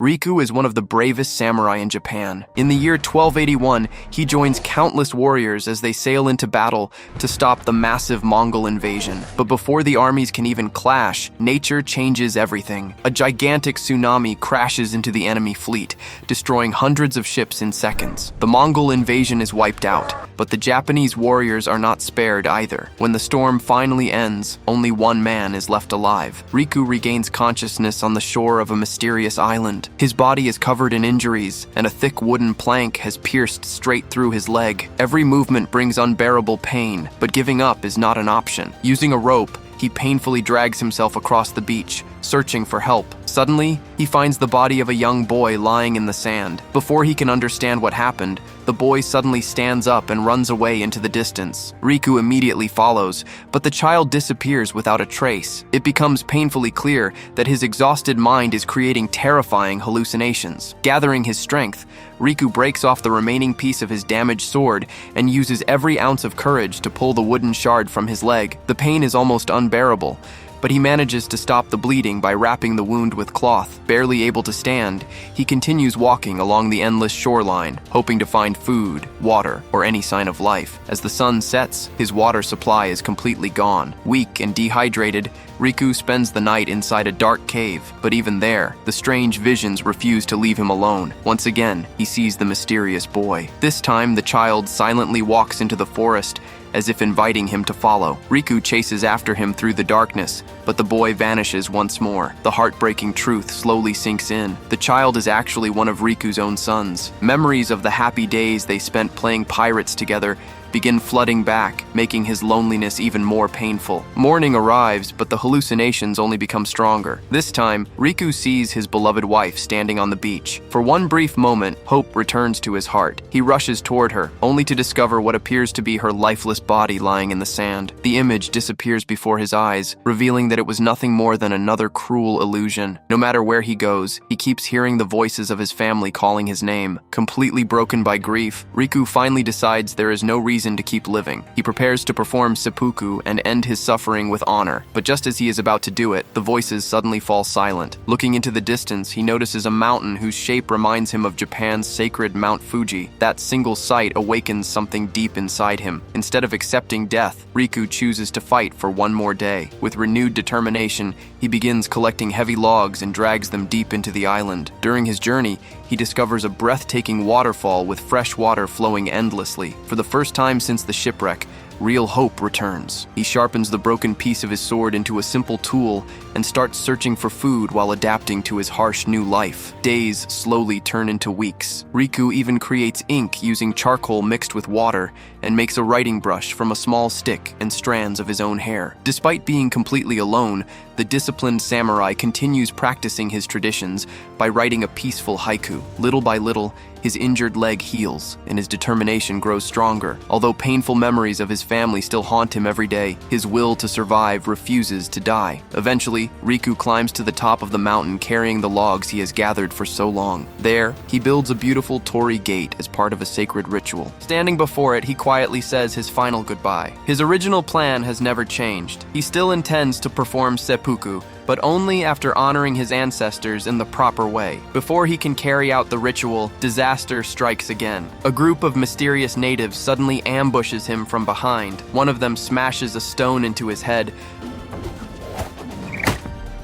Riku is one of the bravest samurai in Japan. In the year 1281, he joins countless warriors as they sail into battle to stop the massive Mongol invasion. But before the armies can even clash, nature changes everything. A gigantic tsunami crashes into the enemy fleet, destroying hundreds of ships in seconds. The Mongol invasion is wiped out, but the Japanese warriors are not spared either. When the storm finally ends, only one man is left alive. Riku regains consciousness on the shore of a mysterious island. His body is covered in injuries, and a thick wooden plank has pierced straight through his leg. Every movement brings unbearable pain, but giving up is not an option. Using a rope, he painfully drags himself across the beach, searching for help. Suddenly, he finds the body of a young boy lying in the sand. Before he can understand what happened, the boy suddenly stands up and runs away into the distance. Riku immediately follows, but the child disappears without a trace. It becomes painfully clear that his exhausted mind is creating terrifying hallucinations. Gathering his strength, Riku breaks off the remaining piece of his damaged sword and uses every ounce of courage to pull the wooden shard from his leg. The pain is almost unbearable, but he manages to stop the bleeding by wrapping the wound with cloth. Barely able to stand, he continues walking along the endless shoreline, hoping to find food, water, or any sign of life. As the sun sets, his water supply is completely gone. Weak and dehydrated, Riku spends the night inside a dark cave, but even there, the strange visions refuse to leave him alone. Once again, he sees the mysterious boy. This time, the child silently walks into the forest, as if inviting him to follow. Riku chases after him through the darkness, but the boy vanishes once more. The heartbreaking truth slowly sinks in. The child is actually one of Riku's own sons. Memories of the happy days they spent playing pirates together begin flooding back, making his loneliness even more painful. Morning arrives, but the hallucinations only become stronger. This time, Riku sees his beloved wife standing on the beach. For one brief moment, hope returns to his heart. He rushes toward her, only to discover what appears to be her lifeless body lying in the sand. The image disappears before his eyes, revealing that it was nothing more than another cruel illusion. No matter where he goes, he keeps hearing the voices of his family calling his name. Completely broken by grief, Riku finally decides there is no reason to keep living. He prepares to perform seppuku and end his suffering with honor, but just as he is about to do it, the voices suddenly fall silent. Looking into the distance, he notices a mountain whose shape reminds him of Japan's sacred Mount Fuji. That single sight awakens something deep inside him. Instead of accepting death, Riku chooses to fight for one more day. With renewed determination, he begins collecting heavy logs and drags them deep into the island. During his journey, he discovers a breathtaking waterfall with fresh water flowing endlessly. For the first time since the shipwreck, real hope returns. He sharpens the broken piece of his sword into a simple tool and starts searching for food while adapting to his harsh new life. Days slowly turn into weeks. Riku even creates ink using charcoal mixed with water and makes a writing brush from a small stick and strands of his own hair. Despite being completely alone, the disciplined samurai continues practicing his traditions by writing a peaceful haiku. Little by little, his injured leg heals, and his determination grows stronger. Although painful memories of his family still haunt him every day, his will to survive refuses to die. Eventually, Riku climbs to the top of the mountain carrying the logs he has gathered for so long. There, he builds a beautiful torii gate as part of a sacred ritual. Standing before it, he quietly says his final goodbye. His original plan has never changed. He still intends to perform seppuku, but only after honoring his ancestors in the proper way. Before he can carry out the ritual, disaster strikes again. A group of mysterious natives suddenly ambushes him from behind. One of them smashes a stone into his head,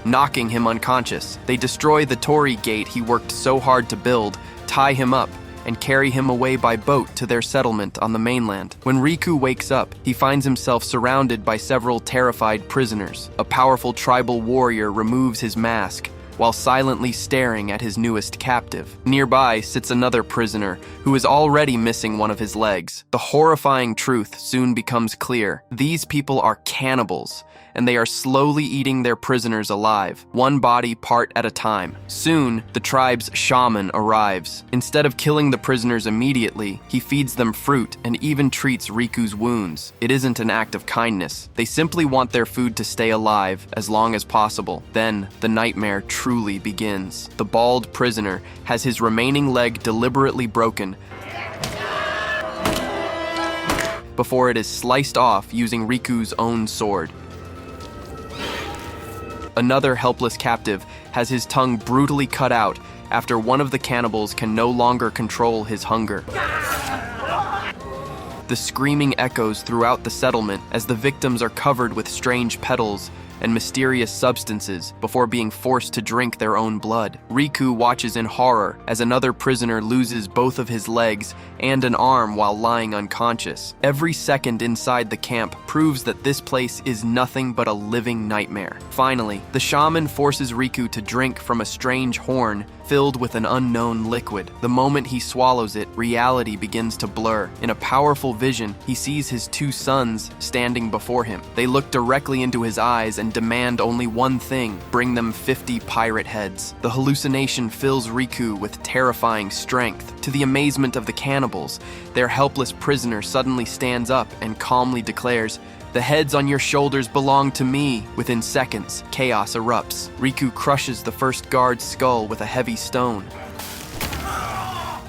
knocking him unconscious. They destroy the torii gate he worked so hard to build, tie him up, and carry him away by boat to their settlement on the mainland. When Riku wakes up, he finds himself surrounded by several terrified prisoners. A powerful tribal warrior removes his mask while silently staring at his newest captive. Nearby sits another prisoner who is already missing one of his legs. The horrifying truth soon becomes clear. These people are cannibals, and they are slowly eating their prisoners alive, one body part at a time. Soon, the tribe's shaman arrives. Instead of killing the prisoners immediately, he feeds them fruit and even treats Riku's wounds. It isn't an act of kindness. They simply want their food to stay alive as long as possible. Then, the nightmare truly begins. The bald prisoner has his remaining leg deliberately broken before it is sliced off using Riku's own sword. Another helpless captive has his tongue brutally cut out after one of the cannibals can no longer control his hunger. The screaming echoes throughout the settlement as the victims are covered with strange petals and mysterious substances before being forced to drink their own blood. Riku watches in horror as another prisoner loses both of his legs and an arm while lying unconscious. Every second inside the camp proves that this place is nothing but a living nightmare. Finally, the shaman forces Riku to drink from a strange horn filled with an unknown liquid. The moment he swallows it, reality begins to blur. In a powerful vision, he sees his two sons standing before him. They look directly into his eyes and demand only one thing: bring them 50 pirate heads. The hallucination fills Riku with terrifying strength. To the amazement of the cannibals, their helpless prisoner suddenly stands up and calmly declares, "The heads on your shoulders belong to me." Within seconds, chaos erupts. Riku crushes the first guard's skull with a heavy stone.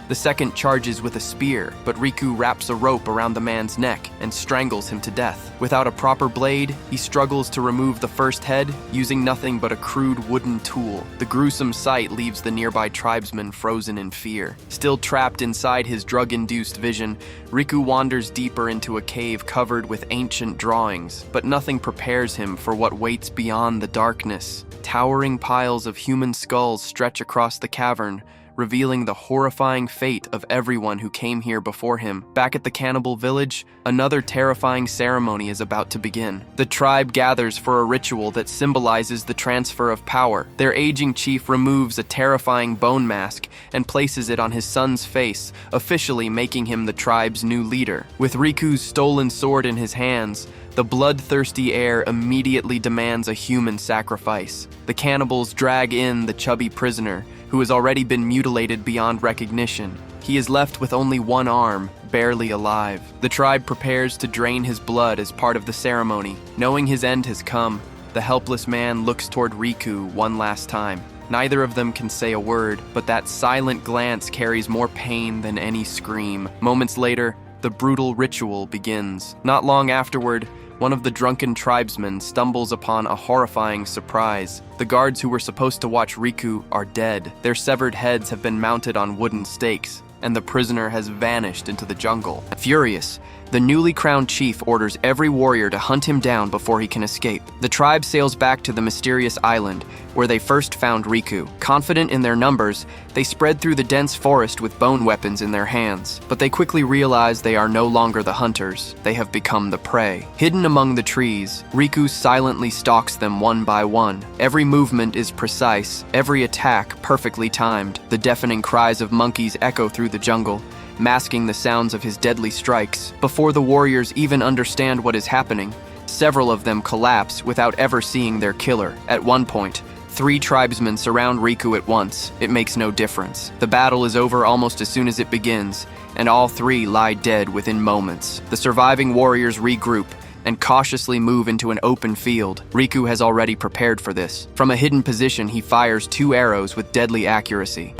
The second charges with a spear, but Riku wraps a rope around the man's neck and strangles him to death. Without a proper blade, he struggles to remove the first head, using nothing but a crude wooden tool. The gruesome sight leaves the nearby tribesmen frozen in fear. Still trapped inside his drug-induced vision, Riku wanders deeper into a cave covered with ancient drawings, but nothing prepares him for what waits beyond the darkness. Towering piles of human skulls stretch across the cavern, revealing the horrifying fate of everyone who came here before him. Back at the cannibal village, another terrifying ceremony is about to begin. The tribe gathers for a ritual that symbolizes the transfer of power. Their aging chief removes a terrifying bone mask and places it on his son's face, officially making him the tribe's new leader. With Riku's stolen sword in his hands, the bloodthirsty heir immediately demands a human sacrifice. The cannibals drag in the chubby prisoner, who has already been mutilated beyond recognition. He is left with only one arm, barely alive. The tribe prepares to drain his blood as part of the ceremony. Knowing his end has come, the helpless man looks toward Riku one last time. Neither of them can say a word, but that silent glance carries more pain than any scream. Moments later, the brutal ritual begins. Not long afterward, one of the drunken tribesmen stumbles upon a horrifying surprise. The guards who were supposed to watch Riku are dead. Their severed heads have been mounted on wooden stakes, and the prisoner has vanished into the jungle. Furious, the newly crowned chief orders every warrior to hunt him down before he can escape. The tribe sails back to the mysterious island where they first found Riku. Confident in their numbers, they spread through the dense forest with bone weapons in their hands. But they quickly realize they are no longer the hunters. They have become the prey. Hidden among the trees, Riku silently stalks them one by one. Every movement is precise, every attack perfectly timed. The deafening cries of monkeys echo through the jungle, masking the sounds of his deadly strikes. Before the warriors even understand what is happening, several of them collapse without ever seeing their killer. At one point, 3 tribesmen surround Riku at once. It makes no difference. The battle is over almost as soon as it begins, and all 3 lie dead within moments. The surviving warriors regroup and cautiously move into an open field. Riku has already prepared for this. From a hidden position, he fires 2 arrows with deadly accuracy.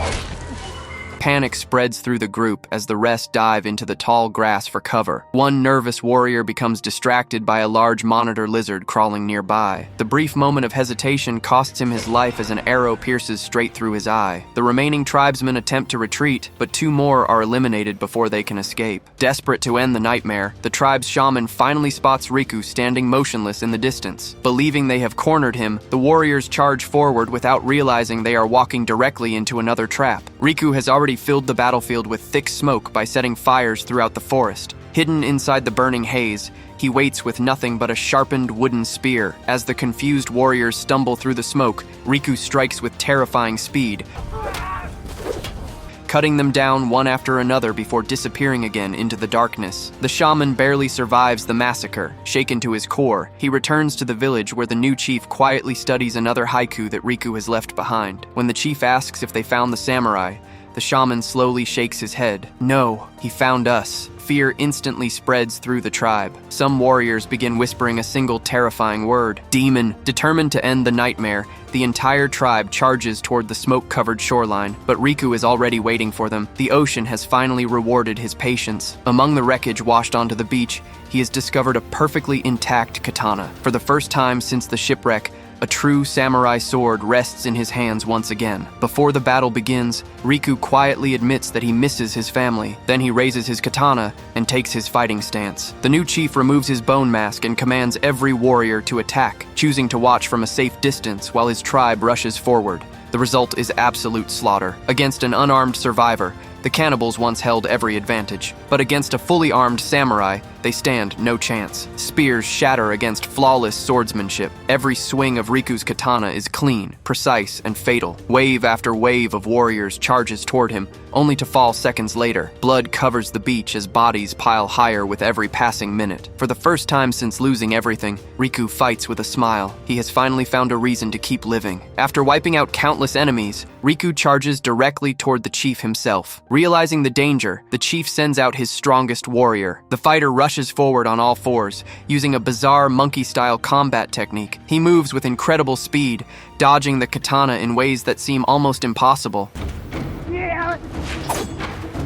Panic spreads through the group as the rest dive into the tall grass for cover. One nervous warrior becomes distracted by a large monitor lizard crawling nearby. The brief moment of hesitation costs him his life as an arrow pierces straight through his eye. The remaining tribesmen attempt to retreat, but 2 more are eliminated before they can escape. Desperate to end the nightmare, the tribe's shaman finally spots Riku standing motionless in the distance. Believing they have cornered him, the warriors charge forward without realizing they are walking directly into another trap. Riku has already filled the battlefield with thick smoke by setting fires throughout the forest. Hidden inside the burning haze, he waits with nothing but a sharpened wooden spear. As the confused warriors stumble through the smoke, Riku strikes with terrifying speed, cutting them down one after another before disappearing again into the darkness. The shaman barely survives the massacre. Shaken to his core, he returns to the village where the new chief quietly studies another haiku that Riku has left behind. When the chief asks if they found the samurai, the shaman slowly shakes his head. No, he found us. Fear instantly spreads through the tribe. Some warriors begin whispering a single terrifying word: demon. Determined to end the nightmare, the entire tribe charges toward the smoke-covered shoreline, but Riku is already waiting for them. The ocean has finally rewarded his patience. Among the wreckage washed onto the beach, he has discovered a perfectly intact katana. For the first time since the shipwreck, A true samurai sword rests in his hands once again. Before the battle begins, Riku quietly admits that he misses his family. Then he raises his katana and takes his fighting stance. The new chief removes his bone mask and commands every warrior to attack, choosing to watch from a safe distance while his tribe rushes forward. The result is absolute slaughter. Against an unarmed survivor, the cannibals once held every advantage, but against a fully armed samurai, they stand no chance. Spears shatter against flawless swordsmanship. Every swing of Riku's katana is clean, precise, and fatal. Wave after wave of warriors charges toward him, only to fall seconds later. Blood covers the beach as bodies pile higher with every passing minute. For the first time since losing everything, Riku fights with a smile. He has finally found a reason to keep living. After wiping out countless enemies, Riku charges directly toward the chief himself. Realizing the danger, the chief sends out his strongest warrior. The fighter rushes forward on all fours, using a bizarre monkey-style combat technique. He moves with incredible speed, dodging the katana in ways that seem almost impossible.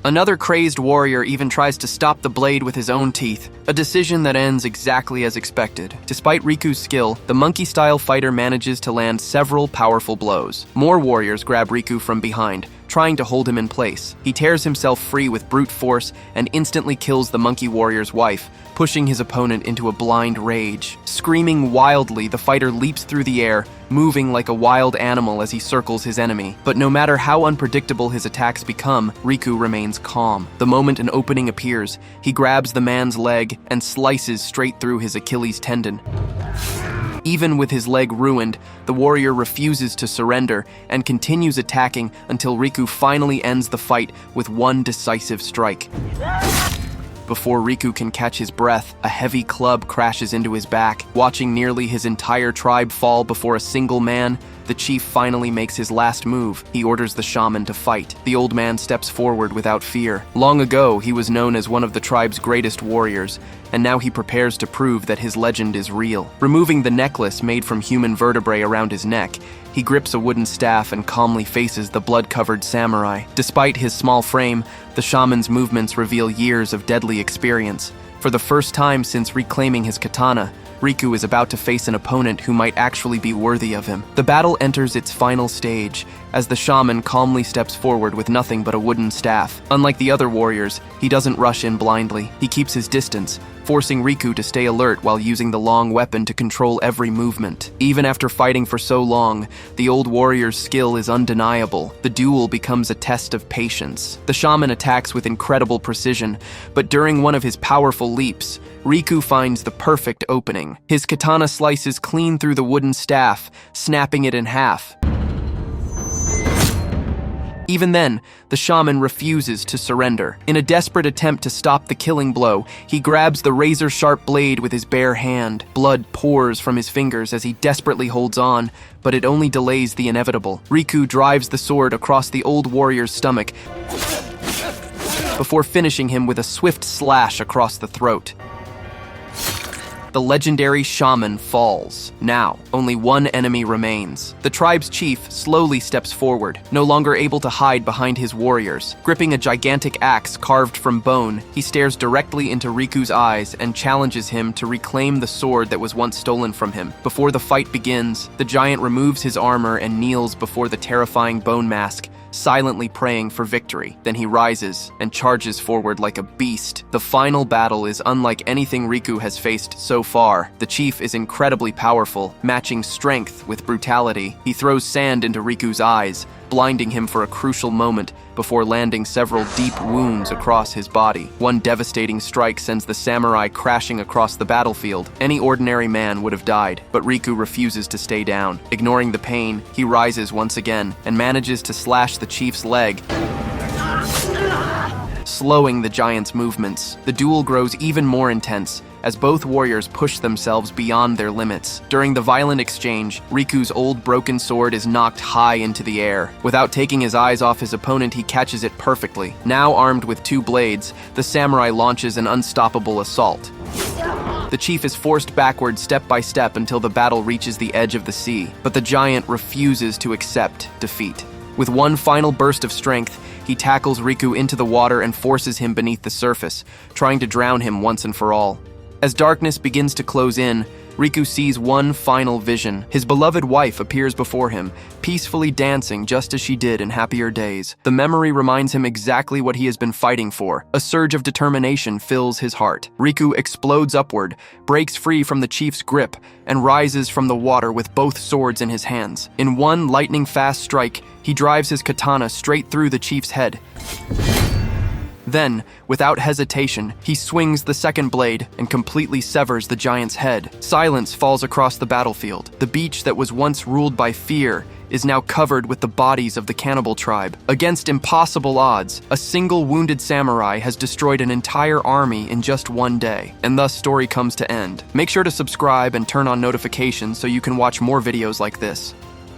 Another crazed warrior even tries to stop the blade with his own teeth, a decision that ends exactly as expected. Despite Riku's skill, the monkey-style fighter manages to land several powerful blows. More warriors grab Riku from behind, trying to hold him in place. He tears himself free with brute force and instantly kills the monkey warrior's wife, pushing his opponent into a blind rage. Screaming wildly, the fighter leaps through the air, moving like a wild animal as he circles his enemy. But no matter how unpredictable his attacks become, Riku remains calm. The moment an opening appears, he grabs the man's leg and slices straight through his Achilles tendon. Even with his leg ruined, the warrior refuses to surrender and continues attacking until Riku finally ends the fight with one decisive strike. Before Riku can catch his breath, a heavy club crashes into his back. Watching nearly his entire tribe fall before a single man, the chief finally makes his last move. He orders the shaman to fight. The old man steps forward without fear. Long ago, he was known as one of the tribe's greatest warriors, and now he prepares to prove that his legend is real. Removing the necklace made from human vertebrae around his neck, he grips a wooden staff and calmly faces the blood-covered samurai. Despite his small frame, the shaman's movements reveal years of deadly experience. For the first time since reclaiming his katana, Riku is about to face an opponent who might actually be worthy of him. The battle enters its final stage, as the shaman calmly steps forward with nothing but a wooden staff. Unlike the other warriors, he doesn't rush in blindly. He keeps his distance, forcing Riku to stay alert while using the long weapon to control every movement. Even after fighting for so long, the old warrior's skill is undeniable. The duel becomes a test of patience. The shaman attacks with incredible precision, but during one of his powerful leaps, Riku finds the perfect opening. His katana slices clean through the wooden staff, snapping it in half. Even then, the shaman refuses to surrender. In a desperate attempt to stop the killing blow, he grabs the razor-sharp blade with his bare hand. Blood pours from his fingers as he desperately holds on, but it only delays the inevitable. Riku drives the sword across the old warrior's stomach before finishing him with a swift slash across the throat. The legendary shaman falls. Now, only one enemy remains. The tribe's chief slowly steps forward, no longer able to hide behind his warriors. Gripping a gigantic axe carved from bone, he stares directly into Riku's eyes and challenges him to reclaim the sword that was once stolen from him. Before the fight begins, the giant removes his armor and kneels before the terrifying bone mask, silently praying for victory. Then he rises and charges forward like a beast. The final battle is unlike anything Riku has faced so far. The chief is incredibly powerful, matching strength with brutality. He throws sand into Riku's eyes, blinding him for a crucial moment before landing several deep wounds across his body. One devastating strike sends the samurai crashing across the battlefield. Any ordinary man would have died, but Riku refuses to stay down. Ignoring the pain, he rises once again and manages to slash the chief's leg, slowing the giant's movements. The duel grows even more intense as both warriors push themselves beyond their limits. During the violent exchange, Riku's old broken sword is knocked high into the air. Without taking his eyes off his opponent, he catches it perfectly. Now armed with two blades, the samurai launches an unstoppable assault. The chief is forced backward step by step until the battle reaches the edge of the sea, but the giant refuses to accept defeat. With one final burst of strength, he tackles Riku into the water and forces him beneath the surface, trying to drown him once and for all. As darkness begins to close in, Riku sees one final vision. His beloved wife appears before him, peacefully dancing just as she did in happier days. The memory reminds him exactly what he has been fighting for. A surge of determination fills his heart. Riku explodes upward, breaks free from the chief's grip, and rises from the water with both swords in his hands. In one lightning-fast strike, he drives his katana straight through the chief's head. Then, without hesitation, he swings the second blade and completely severs the giant's head. Silence falls across the battlefield. The beach that was once ruled by fear is now covered with the bodies of the cannibal tribe. Against impossible odds, a single wounded samurai has destroyed an entire army in just one day, and thus story comes to end. Make sure to subscribe and turn on notifications so you can watch more videos like this.